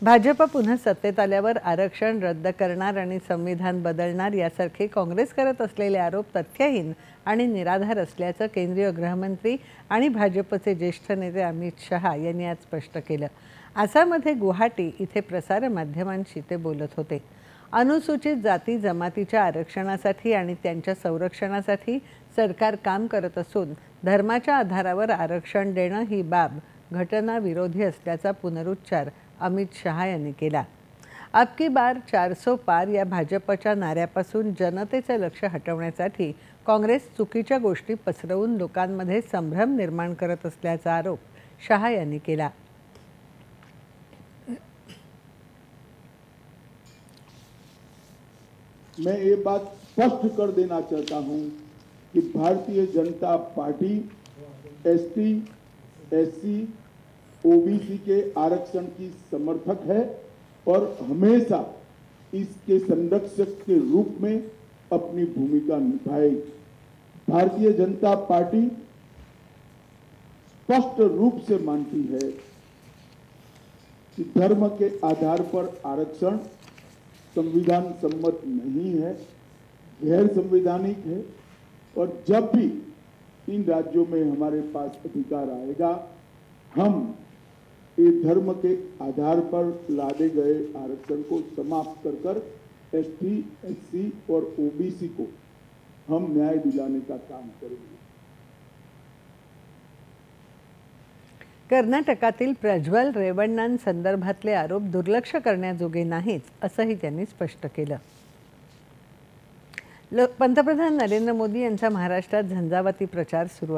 भाजप पुन्हा सत्तेत आल्यावर आरक्षण रद्द करणार आणि संविधान बदलणार यासारखे काँग्रेस करत असलेले आरोप तथ्यहीन आणि निराधार असल्याचं केंद्रीय गृहमंत्री आणि भाजपचे ज्येष्ठ नेते अमित शहा यांनी आज स्पष्ट केलं। आसाममध्ये गुवाहाटी इथे प्रसार माध्यमांशी ते बोलत होते। अनुसूचित जाती जमातीच्या आरक्षणासाठी आणि त्यांच्या संरक्षणासाठी सरकार काम करत असून धर्माच्या आधारावर आरक्षण देणं ही बाब घटनाविरोधी असल्याचा पुनरुच्चार अमित शहा यांनी केला। अब की बार 400 पार या भाजपच्या नाऱ्यापासून जनतेचे लक्ष हटवण्यासाठी काँग्रेस चुकीच्या गोष्टी पसरवून लोकांमध्ये संभ्रम निर्माण करत असल्याचा आरोप शहा यांनी केला। मैं ये बात स्पष्ट कर देना चाहता हूं कि Bharatiya Janata party ST, SC, OBC के आरक्षण की समर्थक है और हमेशा इसके संरक्षक के रूप में अपनी भूमिका निभाएगी। भारतीय जनता पार्टी स्पष्ट रूप से मानती है कि धर्म के आधार पर आरक्षण संविधान सम्मत नहीं है, गैर संवैधानिक है और जब भी इन राज्यों में हमारे पास अधिकार आएगा हम ये धर्म के आधार पर लादे गए आरक्षण को समाप्त कर एसटी, एससी और ओबीसी को हम न्याय दिलाने का काम करेंगे। कर्नाटकातील प्रज्वल रेवण्णांसंदर्भातले आरोप दुर्लक्ष करण्याजोगे नाहीत असंही त्यांनी स्पष्ट केलं। पंतप्रधान नरेंद्र मोदी यांचा महाराष्ट्रात झंझावाती प्रचार सुरू